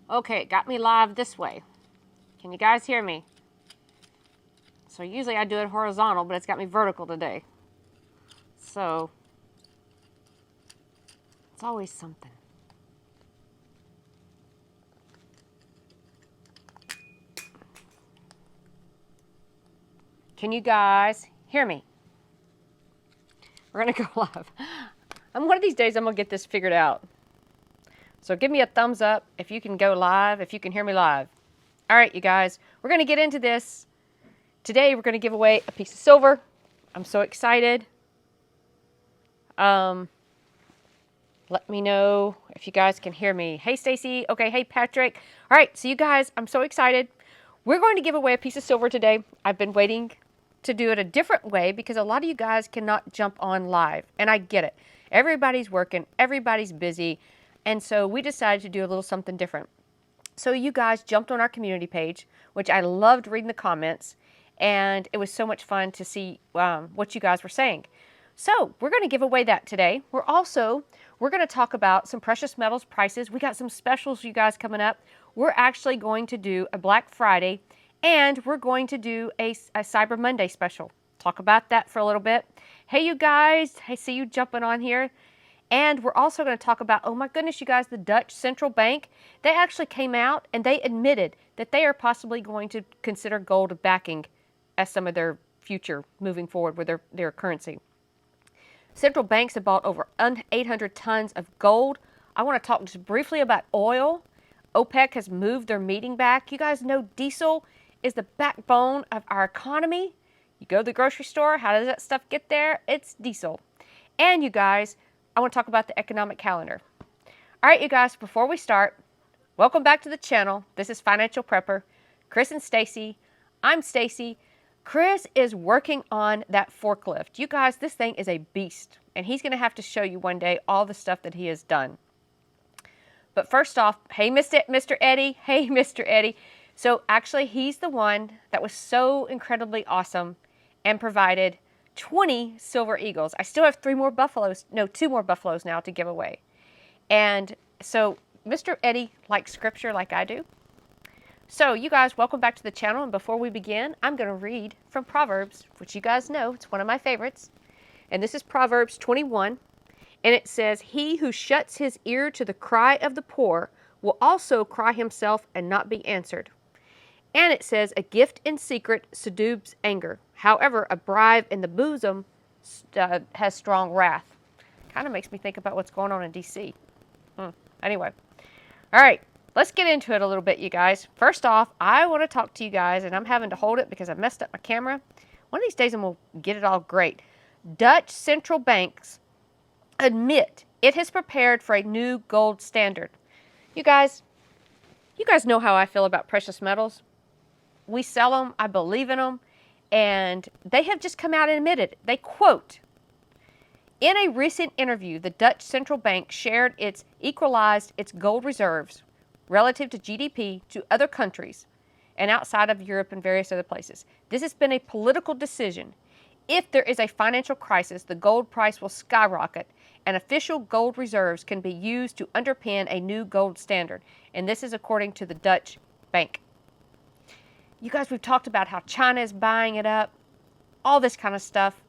Okay, it got me live this way. Can you guys hear me? So usually I do it horizontal, but it's got me vertical today. So it's always something. Can you guys hear me? We're gonna go live. One of these days I'm gonna get this figured out. So give me a thumbs up if you can go live, if you can hear me live. All right, you guys, we're gonna get into this. Today we're gonna give away a piece of silver. I'm so excited. Let me know if you guys can hear me. Hey, Stacey. Okay, hey, Patrick. All right, so you guys, I'm so excited. We're going to give away a piece of silver today. I've been waiting to do it a different way because a lot of you guys cannot jump on live, and I get it. Everybody's working, everybody's busy, and so we decided to do a little something different. So you guys jumped on our community page, which I loved reading the comments, and it was so much fun to see what you guys were saying. So we're going to give away that today. We're going to talk about some precious metals prices. We got some specials, you guys, coming up. We're actually going to do a Black Friday, and we're going to do a Cyber Monday special. Talk about that for a little bit. Hey, you guys. I see you jumping on here. And we're also going to talk about, oh my goodness, you guys, the Dutch Central Bank. They actually came out and they admitted that they are possibly going to consider gold backing as some of their future moving forward with their currency. Central banks have bought over 800 tons of gold. I want to talk just briefly about oil. OPEC has moved their meeting back. You guys know diesel is the backbone of our economy. You go to the grocery store, how does that stuff get there? It's diesel. And you guys, I want to talk about the economic calendar. All right, you guys, before we start, welcome back to the channel. This is Financial Prepper, Chris and Stacey. I'm Stacey. Chris is working on that forklift. You guys, this thing is a beast, and he's going to have to show you one day all the stuff that he has done. But first off, hey, Mr. Eddie. Hey, Mr. Eddie. So actually, he's the one that was so incredibly awesome and provided 20 Silver Eagles. I still have two more buffaloes now to give away. And so Mr. Eddie likes scripture like I do. So you guys, welcome back to the channel. And before we begin, I'm going to read from Proverbs, which you guys know, it's one of my favorites. And this is Proverbs 21. And it says, he who shuts his ear to the cry of the poor will also cry himself and not be answered. And it says, a gift in secret subdues anger. However, a bribe in the bosom has strong wrath. Kind of makes me think about what's going on in D.C. Anyway. All right. Let's get into it a little bit, you guys. First off, I want to talk to you guys, and I'm having to hold it because I messed up my camera. One of these days, I'm going to get it all great. Dutch central banks admit it has prepared for a new gold standard. You guys know how I feel about precious metals. We sell them. I believe in them. And they have just come out and admitted. They quote, in a recent interview, the Dutch central bank shared equalized its gold reserves relative to GDP to other countries and outside of Europe and various other places. This has been a political decision. If there is a financial crisis, the gold price will skyrocket, and official gold reserves can be used to underpin a new gold standard. And this is according to the Dutch bank. You guys, we've talked about how China is buying it up, all this kind of stuff.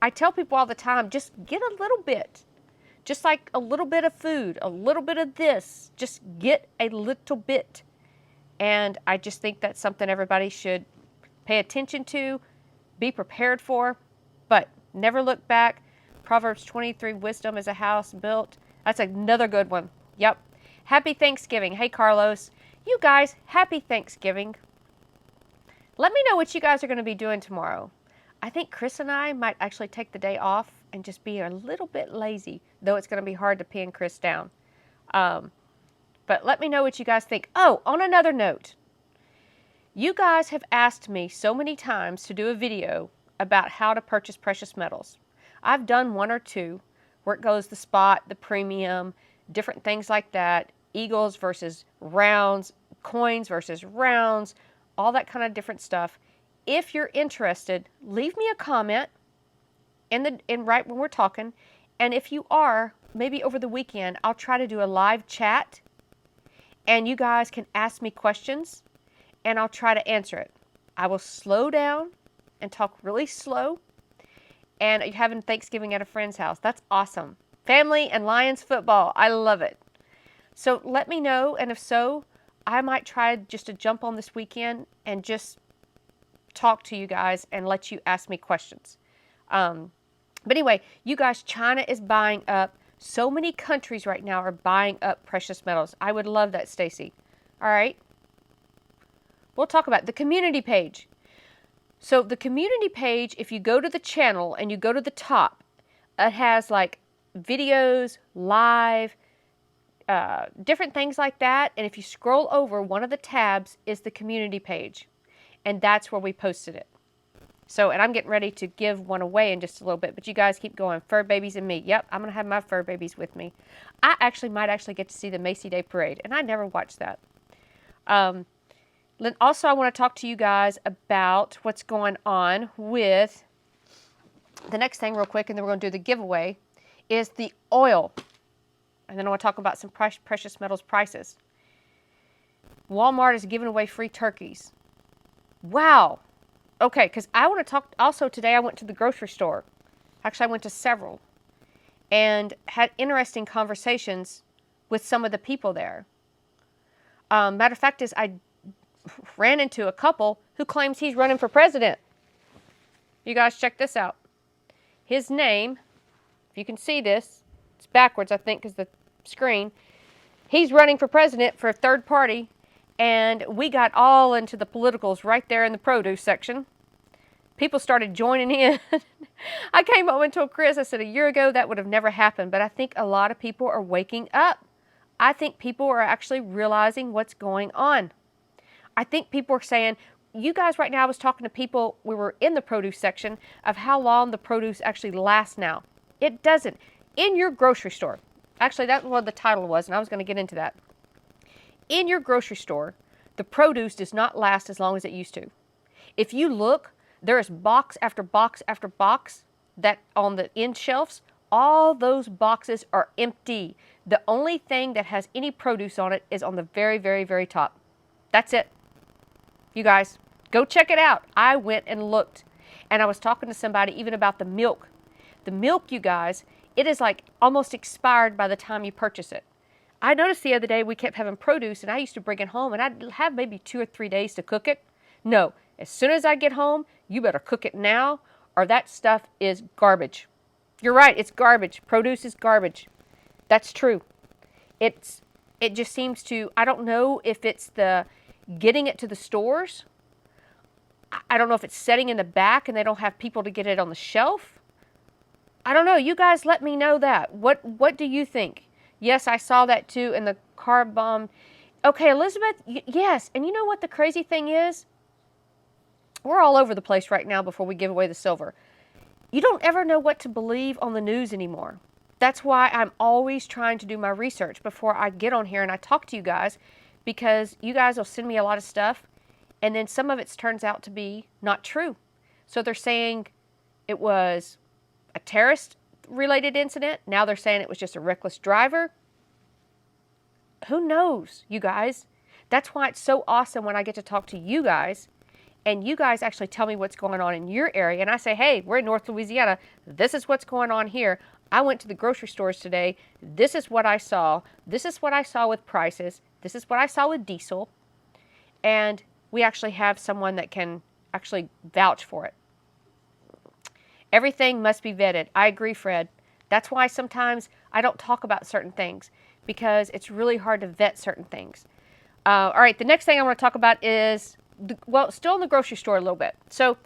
I tell people all the time, just get a little bit. Just like a little bit of food, a little bit of this, just get a little bit. And I just think that's something everybody should pay attention to, be prepared for, but never look back. Proverbs 23, wisdom is a house built. That's another good one. Yep. Happy Thanksgiving. Hey, Carlos. You guys, happy Thanksgiving. Let me know what you guys are going to be doing tomorrow. I think Chris and I might actually take the day off and just be a little bit lazy, though it's going to be hard to pin Chris down. But let me know what you guys think. Oh, on another note, you guys have asked me so many times to do a video about how to purchase precious metals. I've done one or two where it goes the spot, the premium, different things like that, eagles versus rounds, coins versus rounds, all that kind of different stuff. If you're interested, leave me a comment in right when we're talking. And if you are, maybe over the weekend, I'll try to do a live chat and you guys can ask me questions and I'll try to answer it. I will slow down and talk really slow. And you're having Thanksgiving at a friend's house. That's awesome. Family and Lions football. I love it. So let me know. And if so, I might try just to jump on this weekend and just talk to you guys and let you ask me questions. But anyway, you guys, China is buying up. So many countries right now are buying up precious metals. I would love that, Stacey. All right. We'll talk about the community page. So the community page, if you go to the channel and you go to the top, it has like videos, live, different things like that. And if you scroll over, one of the tabs is the community page. And that's where we posted it. So, and I'm getting ready to give one away in just a little bit. But you guys keep going. Fur babies and me. Yep, I'm going to have my fur babies with me. I might actually get to see the Macy Day Parade. And I never watched that. Also, I want to talk to you guys about what's going on with the next thing real quick, and then we're going to do the giveaway, is the oil. And then I want to talk about some precious metals prices. Walmart is giving away free turkeys. Wow. Okay, because I want to talk, also today I went to the grocery store. Actually, I went to several. And had interesting conversations with some of the people there. Matter of fact is I ran into a couple who claims he's running for president. You guys check this out. His name, if you can see this, it's backwards I think because the screen. He's running for president for a third party and we got all into the politicals right there in the produce section. People started joining in. I came home and told Chris, I said a year ago that would have never happened, but I think a lot of people are waking up. I think people are actually realizing what's going on. I think people are saying, you guys right now, I was talking to people, we were in the produce section, of how long the produce actually lasts now. It doesn't. In your grocery store, actually that's what the title was, and I was going to get into that. In your grocery store, the produce does not last as long as it used to. If you look, there is box after box after box that on the end shelves, all those boxes are empty. The only thing that has any produce on it is on the very, very, very top. That's it. You guys, go check it out. I went and looked, and I was talking to somebody even about the milk. The milk, you guys, it is like almost expired by the time you purchase it. I noticed the other day we kept having produce, and I used to bring it home, and I'd have maybe 2 or 3 days to cook it. No, as soon as I get home, you better cook it now, or that stuff is garbage. You're right, it's garbage. Produce is garbage. That's true. It just seems to, I don't know if it's the getting it to the stores. I don't know if it's setting in the back and they don't have people to get it on the shelf. I don't know. You guys let me know that. What do you think? Yes, I saw that too in the car bomb. Okay, Elizabeth, yes. And you know what the crazy thing is? We're all over the place right now before we give away the silver. You don't ever know what to believe on the news anymore. That's why I'm always trying to do my research before I get on here and I talk to you guys, because you guys will send me a lot of stuff and then some of it turns out to be not true. So they're saying it was a terrorist related incident. Now they're saying it was just a reckless driver. Who knows, you guys? That's why it's so awesome when I get to talk to you guys and you guys actually tell me what's going on in your area. And I say, hey, we're in North Louisiana. This is what's going on here. I went to the grocery stores today. This is what I saw. This is what I saw with prices. This is what I saw with diesel. And we actually have someone that can actually vouch for it. Everything must be vetted. I agree, Fred. That's why sometimes I don't talk about certain things, because it's really hard to vet certain things. All right, the next thing I want to talk about is, still in the grocery store a little bit. So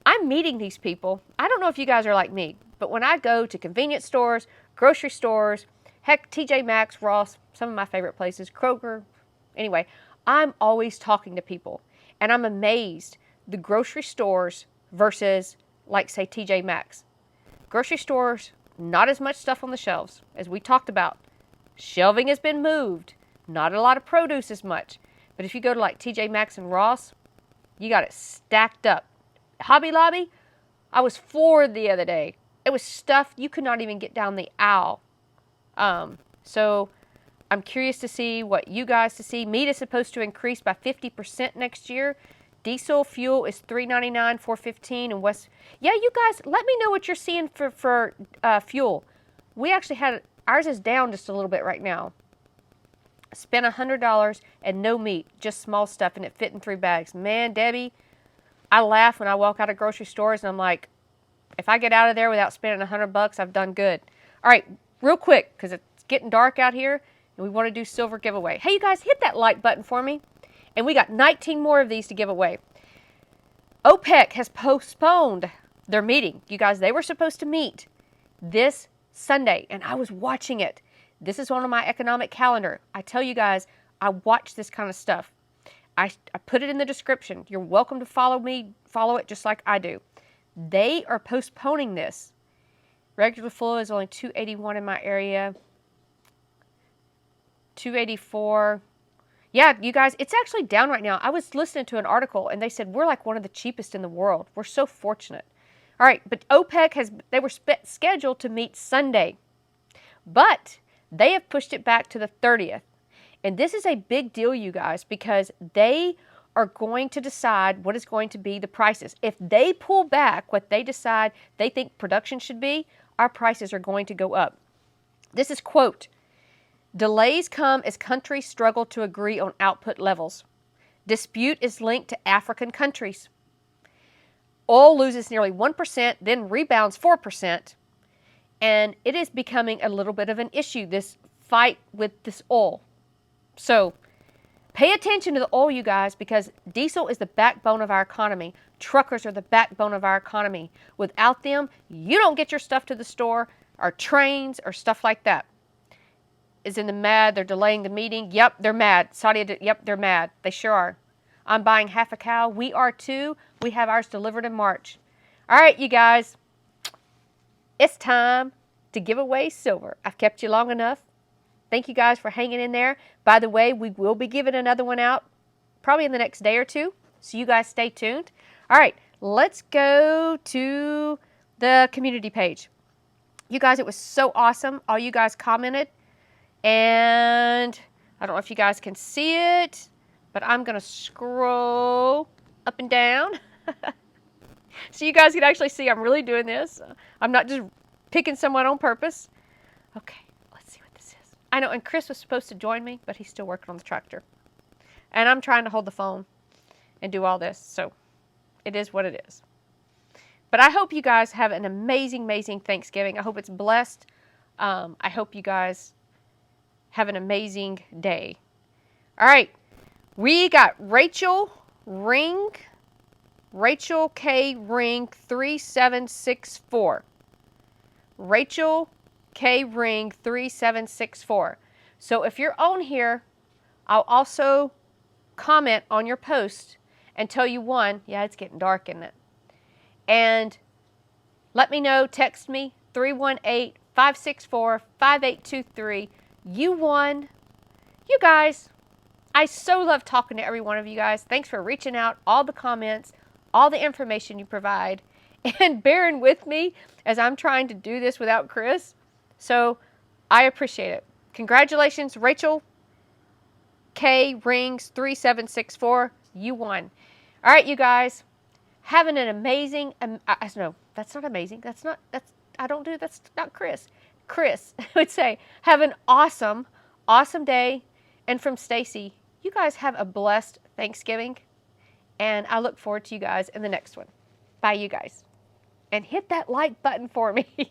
I'm meeting these people. I don't know if you guys are like me, but when I go to convenience stores, grocery stores, heck, TJ Maxx, Ross, some of my favorite places, Kroger, anyway, I'm always talking to people. And I'm amazed the grocery stores versus, like, say, TJ Maxx. Grocery stores, not as much stuff on the shelves as we talked about. Shelving has been moved. Not a lot of produce as much. But if you go to like TJ Maxx and Ross, you got it stacked up. Hobby Lobby, I was floored the other day. It was stuff you could not even get down the aisle. So I'm curious to see what you guys to see. Meat is supposed to increase by 50% next year. Diesel fuel is $3.99, $4.15, and West. Yeah, you guys, let me know what you're seeing for fuel. We actually had ours is down just a little bit right now. Spent $100 and no meat, just small stuff, and it fit in 3 bags. Man, Debbie, I laugh when I walk out of grocery stores, and I'm like, if I get out of there without spending $100, I've done good. All right, real quick, because it's getting dark out here, and we want to do silver giveaway. Hey, you guys, hit that like button for me. And we got 19 more of these to give away. OPEC has postponed their meeting. You guys, they were supposed to meet this Sunday, and I was watching it. This is on my economic calendar. I tell you guys, I watch this kind of stuff. I put it in the description. You're welcome to follow me, follow it just like I do. They are postponing this. Regular flow is only 281 in my area. 284. Yeah, you guys, it's actually down right now. I was listening to an article, and they said we're like one of the cheapest in the world. We're so fortunate. All right, but OPEC they were scheduled to meet Sunday, but they have pushed it back to the 30th. And this is a big deal, you guys, because they are going to decide what is going to be the prices. If they pull back what they decide they think production should be, our prices are going to go up. This is, quote, delays come as countries struggle to agree on output levels. Dispute is linked to African countries. Oil loses nearly 1%, then rebounds 4%. And it is becoming a little bit of an issue, this fight with this oil. So pay attention to the oil, you guys, because diesel is the backbone of our economy. Truckers are the backbone of our economy. Without them, you don't get your stuff to the store, or trains, or stuff like that. Is in the mad, they're delaying the meeting. Yep, they're mad. Saudi, yep, they're mad. They sure are. I'm buying half a cow. We are too. We have ours delivered in March. All right, you guys. It's time to give away silver. I've kept you long enough. Thank you guys for hanging in there. By the way, we will be giving another one out probably in the next day or two. So you guys stay tuned. All right, let's go to the community page. You guys, it was so awesome. All you guys commented. And I don't know if you guys can see it, but I'm going to scroll up and down. So you guys can actually see I'm really doing this. I'm not just picking someone on purpose. Okay, let's see what this is. I know, and Chris was supposed to join me, but he's still working on the tractor. And I'm trying to hold the phone and do all this, so it is what it is. But I hope you guys have an amazing, amazing Thanksgiving. I hope it's blessed. I hope you guys have an amazing day. All right, we got Rachel K. Ring 3764. Rachel K. Ring 3764. So if you're on here, I'll also comment on your post and tell you won. Yeah, it's getting dark, isn't it? And let me know, text me, 318-564-5823. You won. You guys, I so love talking to every one of you guys. Thanks for reaching out, all the comments, all the information you provide, and bearing with me as I'm trying to do this without Chris. So I appreciate it. Congratulations, Rachel K. Rings 3764. You won. All right, you guys, having an amazing, no, that's not amazing. That's not Chris. Chris would say, have an awesome, awesome day. And from Stacey, you guys have a blessed Thanksgiving. And I look forward to you guys in the next one. Bye, you guys. And hit that like button for me.